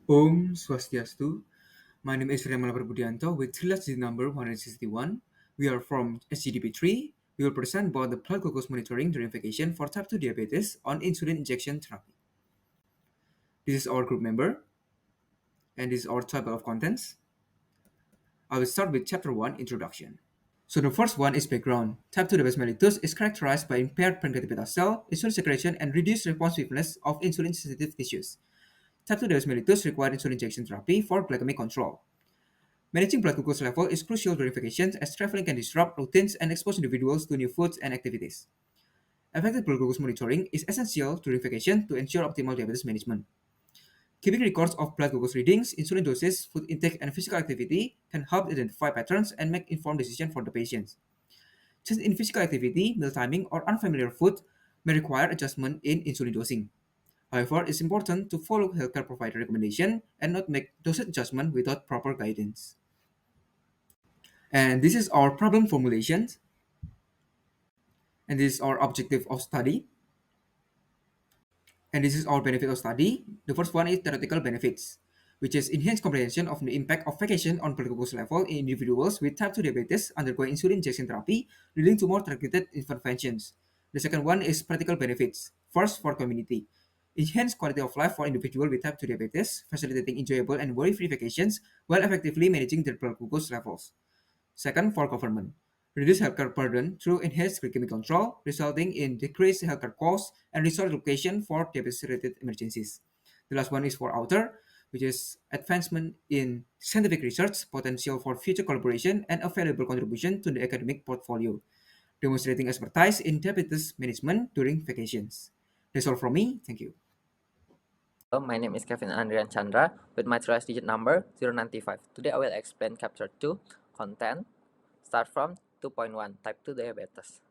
Om Swastiastu. My name is Raymond Budianto with trilogy number 161. We are from SGDP3. We will present about the blood glucose monitoring during vacation for type 2 diabetes on insulin injection therapy. This is our group member and this is our table of contents. I will start with chapter 1 introduction. So the first one is background. Type 2 diabetes mellitus is characterized by impaired pancreatic beta cell, insulin secretion, and reduced responsiveness of insulin sensitive tissues. Type 2 diabetes mellitus require insulin injection therapy for glycemic control. Managing blood glucose level is crucial during vacations as traveling can disrupt routines and expose individuals to new foods and activities. Effective blood glucose monitoring is essential during vacation to ensure optimal diabetes management. Keeping records of blood glucose readings, insulin doses, food intake, and physical activity can help identify patterns and make informed decisions for the patients. Change in physical activity, meal timing, or unfamiliar food may require adjustment in insulin dosing. However, it's important to follow healthcare provider recommendation and not make dosage adjustment without proper guidance. And this is our problem formulation, and this is our objective of study, and this is our benefit of study. The first one is theoretical benefits, which is enhanced comprehension of the impact of vacation on blood glucose level in individuals with type 2 diabetes undergoing insulin injection therapy, leading to more targeted interventions. The second one is practical benefits. First, for community. Enhance quality of life for individuals with type 2 diabetes, facilitating enjoyable and worry-free vacations while effectively managing their blood glucose levels. Second, for government. Reduce healthcare burden through enhanced glycemic control, resulting in decreased healthcare costs and resource allocation for diabetes-related emergencies. The last one is for author, which is advancement in scientific research, potential for future collaboration, and a valuable contribution to the academic portfolio, demonstrating expertise in diabetes management during vacations. That's all from me. Thank you. My name is Kevin Andrian Chandra with my trace digit number 095. Today I will explain chapter 2, content, start from 2.1, type 2 diabetes.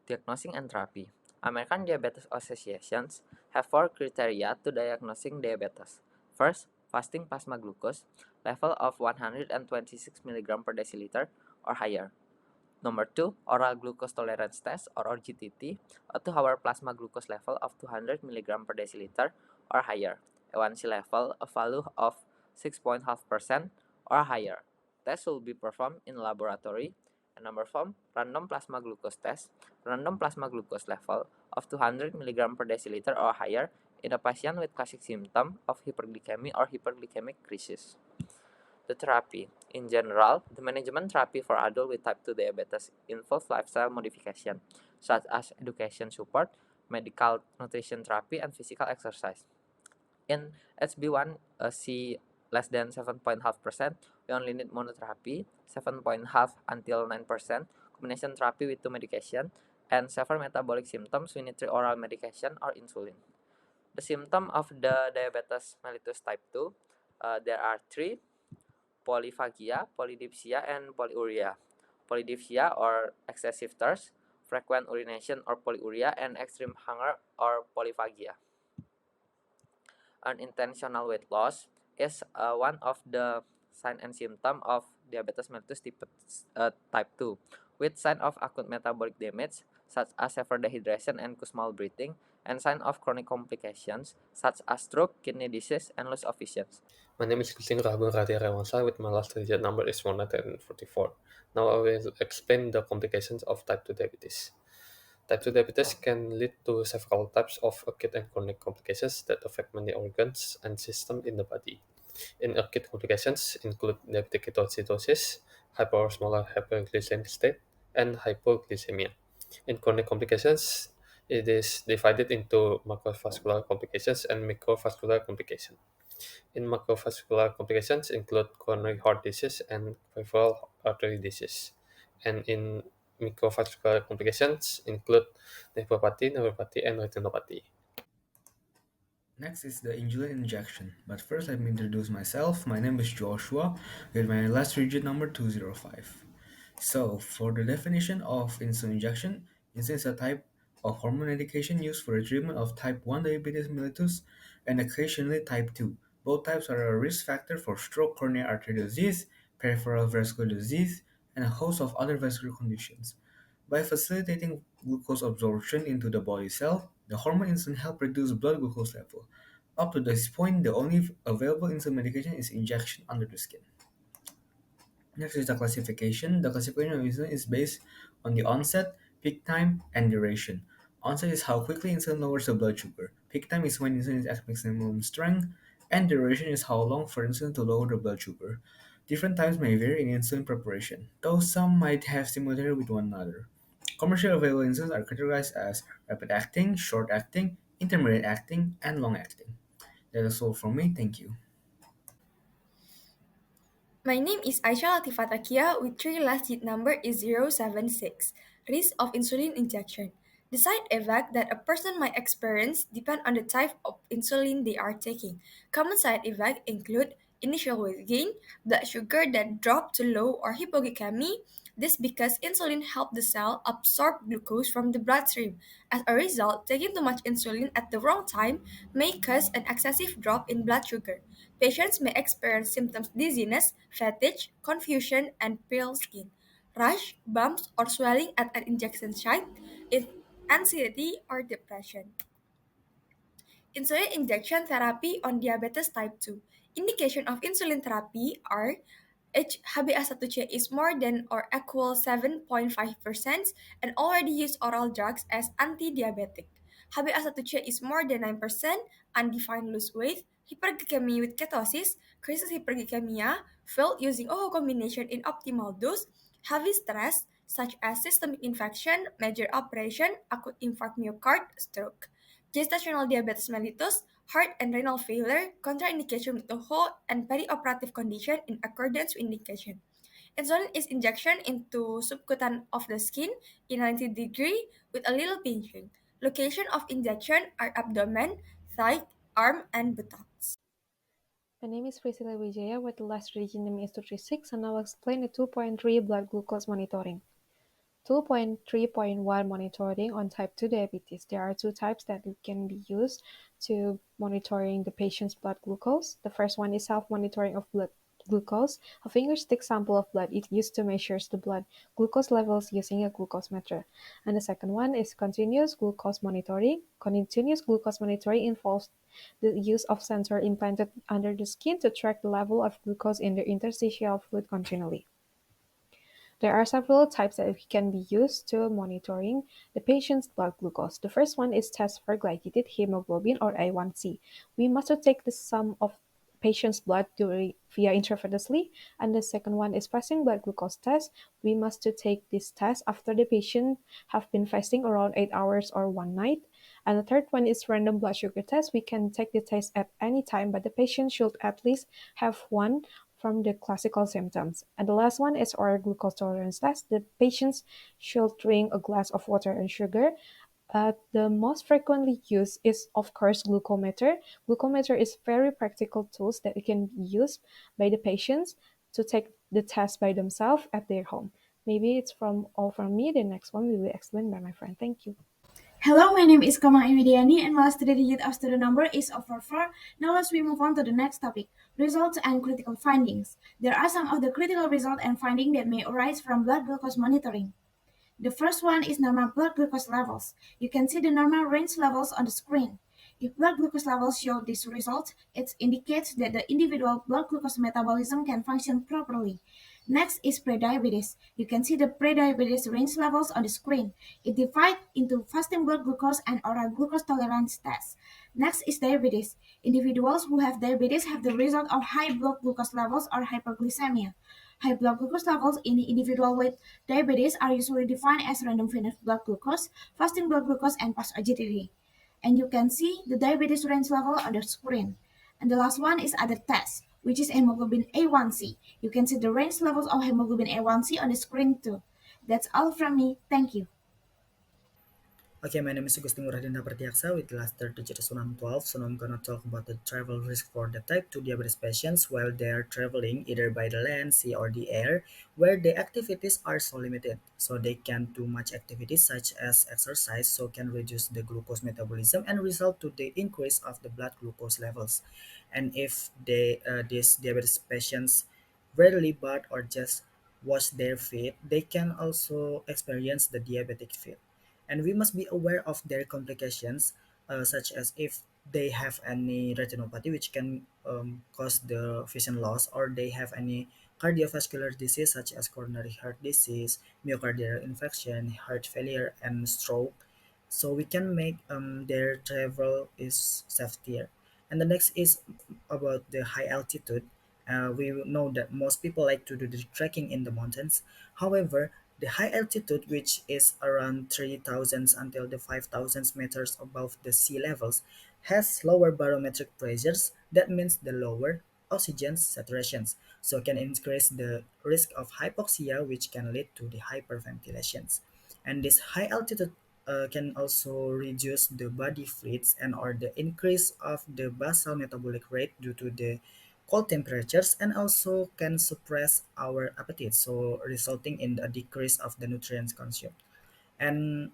Diagnosing and therapy. American Diabetes Associations have 4 criteria to diagnosing diabetes. First, fasting plasma glucose level of 126 mg per deciliter or higher. Number 2, oral glucose tolerance test or OGTT, a 2-hour plasma glucose level of 200 mg per deciliter or higher. A1C level, a value of 6.5% or higher. Tests will be performed in laboratory. And number 4, random plasma glucose test, random plasma glucose level of 200 mg per deciliter or higher in a patient with classic symptom of hyperglycemia or hyperglycemic crisis. The therapy. In general, the management therapy for adults with type 2 diabetes involves lifestyle modification, such as education support, medical nutrition therapy, and physical exercise. In HB1C less than 7.5%, we only need monotherapy, 7.5 until 9%, combination therapy with 2 medication, and severe metabolic symptoms, we need 3 oral medication or insulin. The symptom of the diabetes mellitus type 2, there are 3: polyphagia, polydipsia, and polyuria. Polydipsia or excessive thirst, frequent urination or polyuria, and extreme hunger or polyphagia. Unintentional weight loss is one of the sign and symptom of diabetes mellitus type 2, with sign of acute metabolic damage such as severe dehydration and Kussmaul breathing, and sign of chronic complications such as stroke, kidney disease, and loss of vision. My name is Gusti Aryawangsa with my last digit number is 144. Now I will explain the complications of type 2 diabetes. Type 2 diabetes can lead to several types of acute and chronic complications that affect many organs and systems in the body. In acute complications include diabetic ketoacidosis, hyperosmolar hyperglycemic state, and hypoglycemia. In chronic complications, it is divided into macrovascular complications and microvascular complications. In macrovascular complications include coronary heart disease and peripheral artery disease. And in microvascular complications include nephropathy, neuropathy, and retinopathy. Next is the insulin injection. But first, let me introduce myself. My name is Joshua, with my last digit number 205. So, for the definition of insulin injection, insulin is a type of hormone medication used for the treatment of type 1 diabetes mellitus and occasionally type 2. Both types are a risk factor for stroke, coronary artery disease, peripheral vascular disease, and a host of other vascular conditions. By facilitating glucose absorption into the body cell, the hormone insulin helps reduce blood glucose level. Up to this point, the only available insulin medication is injection under the skin. Next is the classification. The classification of insulin is based on the onset, peak time, and duration. Onset is how quickly insulin lowers the blood sugar. Peak time is when insulin is at maximum strength, and duration is how long for insulin to lower the blood sugar. Different times may vary in insulin preparation, though some might have similarity with one another. Commercially available insulins are categorized as rapid acting, short acting, intermediate acting, and long acting. That is all from me. Thank you. My name is Aisyah Lathifah Taqiyyaa with 3 last digit number is 076. Risk of insulin injection. The side effect that a person might experience depend on the type of insulin they are taking. Common side effects include initial weight gain, blood sugar that drop to low or hypoglycemia. This because insulin helps the cell absorb glucose from the bloodstream. As a result, taking too much insulin at the wrong time may cause an excessive drop in blood sugar. Patients may experience symptoms dizziness, fatigue, confusion, and pale skin, rash, bumps, or swelling at an injection site, anxiety, or depression. Insulin injection therapy on diabetes type 2. Indication of insulin therapy are HbA1c is more than or equal 7.5% and already use oral drugs as anti-diabetic. HbA1c is more than 9%, undefined loose weight, hyperglycemia with ketosis, crisis hyperglycemia, failed using OHO combination in optimal dose, heavy stress such as systemic infection, major operation, acute infarct myocardial, stroke. Gestational diabetes mellitus, heart and renal failure, contraindication with OHO, and perioperative condition in accordance with indication. Insulin is injection into subcutaneous of the skin in 90-degree with a little pinching. Location of injection are abdomen, thigh, arm, and buttocks. My name is Fricillia Wijaya with the last region name is 236 and I will explain the 2.3 blood glucose monitoring. 2.3.1 monitoring on type 2 diabetes. There are two types that can be used to monitoring the patient's blood glucose. The first one is self-monitoring of blood glucose. A finger stick sample of blood is used to measure the blood glucose levels using a glucose meter. And the second one is continuous glucose monitoring. Continuous glucose monitoring involves the use of sensor implanted under the skin to track the level of glucose in the interstitial fluid continually. There are several types that can be used to monitoring the patient's blood glucose. The first one is test for glycated hemoglobin or A1C. We must take the sum of patient's blood via intravenously, and the second one is fasting blood glucose test. We must take this test after the patient have been fasting around 8 hours or one night. And the third one is random blood sugar test. We can take the test at any time, but the patient should at least have one from the classical symptoms. And the last one is oral glucose tolerance test. The patients should drink a glass of water and sugar. The most frequently used is, of course, glucometer. Glucometer is very practical tools that can be used by the patients to take the test by themselves at their home. Maybe it's from all from me. The next one will be explained by my friend. Thank you. Hello, my name is Komang Ayu Widhiani and my last three digit of student number is 044. Now let's move on to the next topic, results and critical findings. There are some of the critical results and findings that may arise from blood glucose monitoring. The first one is normal blood glucose levels. You can see the normal range levels on the screen. If blood glucose levels show this result, it indicates that the individual blood glucose metabolism can function properly. Next is prediabetes. You can see the prediabetes range levels on the screen. It divides into fasting blood glucose and oral glucose tolerance tests. Next is diabetes. Individuals who have diabetes have the result of high blood glucose levels or hyperglycemia. High blood glucose levels in individuals with diabetes are usually defined as random venous blood glucose, fasting blood glucose, and post-OGTT. And you can see the diabetes range level on the screen. And the last one is other tests, which is hemoglobin A1C. You can see the range levels of hemoglobin A1C on the screen too. That's all from me. Thank you. Okay, my name is Gusti Dinda with the last third digit is 112. So now I'm gonna talk about the travel risk for the type 2 diabetes patients while they're traveling either by the land, sea, or the air, where the activities are so limited. So they can do much activities such as exercise, so can reduce the glucose metabolism and result to the increase of the blood glucose levels. And if these diabetes patients rarely bath or just wash their feet, they can also experience the diabetic feet, and we must be aware of their complications, such as if they have any retinopathy which can cause the vision loss, or they have any cardiovascular disease such as coronary heart disease, myocardial infarction, heart failure, and stroke. So we can make their travel is safetier. And the next is about the high altitude. We know that most people like to do the trekking in the mountains. However, the high altitude, which is around 3,000 until the 5,000 meters above the sea levels, has lower barometric pressures. That means the lower oxygen saturations, so can increase the risk of hypoxia, which can lead to the hyperventilations. And this high altitude can also reduce the body fluids and or the increase of the basal metabolic rate due to the cold temperatures, and also can suppress our appetite, so resulting in a decrease of the nutrients consumed. And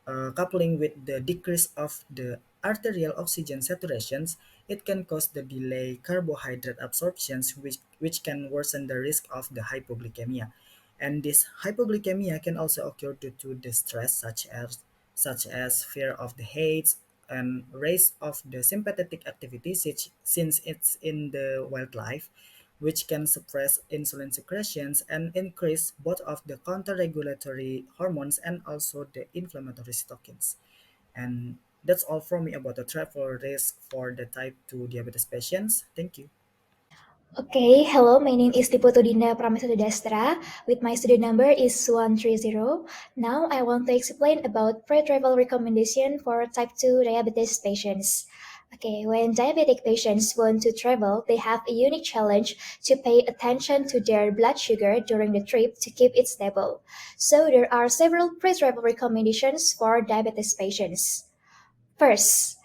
coupling with the decrease of the arterial oxygen saturations, it can cause the delay carbohydrate absorptions, which can worsen the risk of the hypoglycemia. And this hypoglycemia can also occur due to the stress such as fear of the heights and raise of the sympathetic activity, since it's in the wildlife, which can suppress insulin secretions and increase both of the counter-regulatory hormones and also the inflammatory cytokines. And that's all from me about the travel risk for the type 2 diabetes patients. Thank you. Okay, hello, my name is Putu Dinda Pramesti Sudastra, with my student number is 130. Now I want to explain about pre-travel recommendation for type 2 diabetes patients. Okay, when diabetic patients want to travel, they have a unique challenge to pay attention to their blood sugar during the trip to keep it stable. So there are several pre-travel recommendations for diabetes patients. First,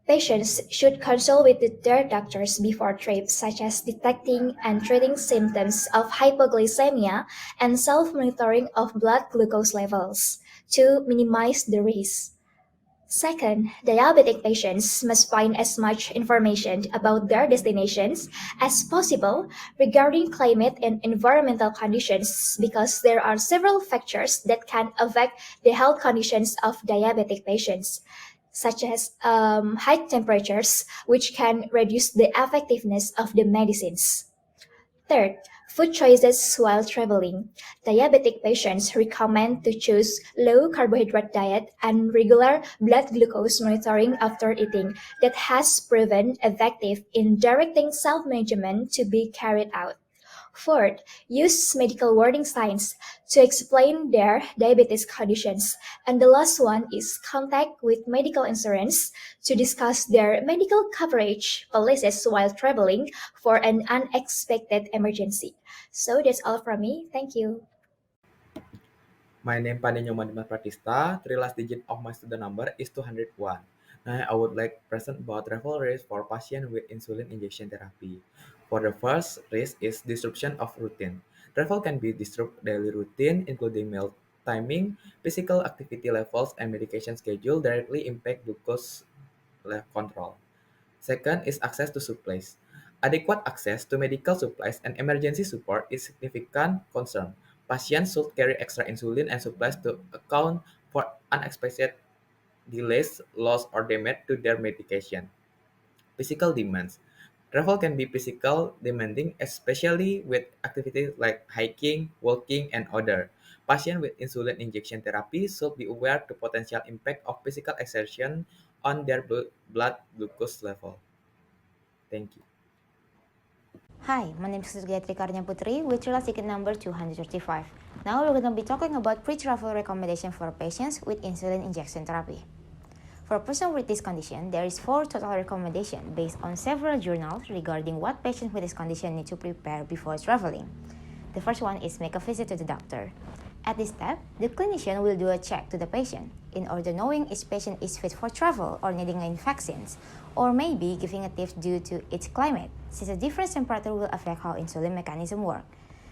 patients should consult with their doctors before trips, such as detecting and treating symptoms of hypoglycemia and self-monitoring of blood glucose levels to minimize the risk. Second, diabetic patients must find as much information about their destinations as possible regarding climate and environmental conditions, because there are several factors that can affect the health conditions of diabetic patients, such as high temperatures, which can reduce the effectiveness of the medicines. Third, food choices while traveling. Diabetic patients recommend to choose low carbohydrate diet and regular blood glucose monitoring after eating that has proven effective in directing self-management to be carried out. Fourth, use medical warning signs to explain their diabetes conditions. And the last one is contact with medical insurance to discuss their medical coverage policies while traveling for an unexpected emergency. So that's all from me. Thank you. My name Pande Nyoman Dimas Prathista. Three last digit of my student number is 201. Now I would like to present about travel risk for patients with insulin injection therapy. For the first risk is disruption of routine. Travel can be disrupt daily routine, including meal timing, physical activity levels, and medication schedule directly impact glucose control. Second is access to supplies. Adequate access to medical supplies and emergency support is significant concern. Patients should carry extra insulin and supplies to account for unexpected delays, loss, or damage to their medication. Physical demands. Travel can be physical demanding, especially with activities like hiking, walking, and other. Patients with insulin injection therapy should be aware to potential impact of physical exertion on their blood glucose level. Thank you. Hi, my name is Gayatri Karuniaputri with Trilas ticket number 235. Now we're going to be talking about pre-travel recommendation for patients with insulin injection therapy. For a person with this condition, there is 4 total recommendations based on several journals regarding what patients with this condition need to prepare before traveling. The first one is make a visit to the doctor. At this step, the clinician will do a check to the patient in order knowing if patient is fit for travel or needing any vaccines, or maybe giving a tip due to its climate, since a different temperature will affect how insulin mechanism work.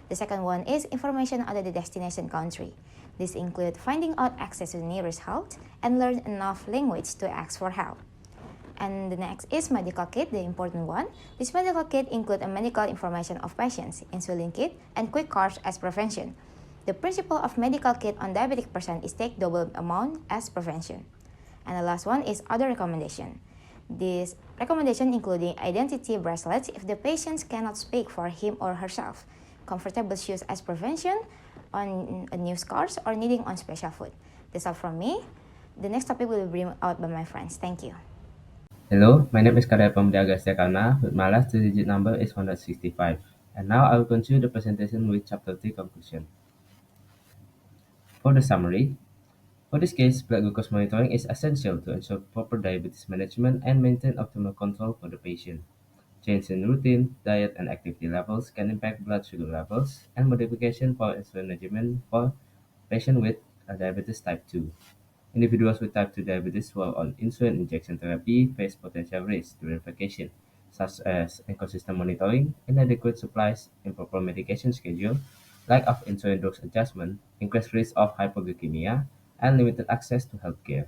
The second one is information on the destination country. This includes finding out access to the nearest health and learn enough language to ask for help. And the next is medical kit, the important one. This medical kit includes a medical information of patients, insulin kit, and quick cards as prevention. The principle of medical kit on diabetic person is take double amount as prevention. And the last one is other recommendation. These recommendations including identity bracelets if the patient cannot speak for him or herself, comfortable shoes as prevention on new scars or needing on special food. That's all from me. The next topic will be brought out by my friends. Thank you. Hello, my name is Kadek from the Agastya Karna, with my last three-digit number is 165. And now I will continue the presentation with Chapter 3 conclusion. For the summary, for this case, blood glucose monitoring is essential to ensure proper diabetes management and maintain optimal control for the patient. Change in routine, diet, and activity levels can impact blood sugar levels, and modification for insulin regimen for patients with diabetes type 2. Individuals with type 2 diabetes who are on insulin injection therapy face potential risks during vacation, such as inconsistent monitoring, inadequate supplies, improper medication schedule, lack of insulin dose adjustment, increased risk of hypoglycemia, and limited access to healthcare.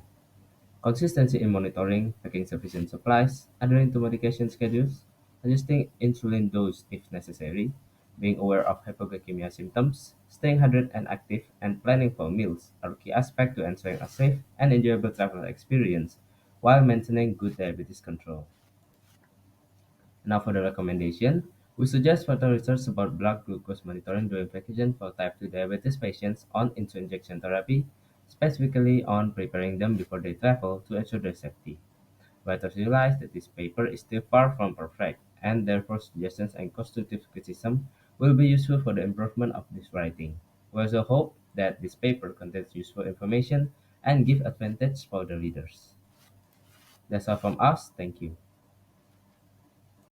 Consistency in monitoring, packing sufficient supplies, adhering to medication schedules, adjusting insulin dose if necessary, being aware of hypoglycemia symptoms, staying hydrated and active, and planning for meals are key aspects to ensuring a safe and enjoyable travel experience while maintaining good diabetes control. Now for the recommendation, we suggest further research about blood glucose monitoring during vacation for type 2 diabetes patients on insulin injection therapy, specifically on preparing them before they travel to ensure their safety. Writers realize that this paper is still far from perfect, and therefore suggestions and constructive criticism will be useful for the improvement of this writing. We also hope that this paper contains useful information and give advantage for the readers. That's all from us. Thank you.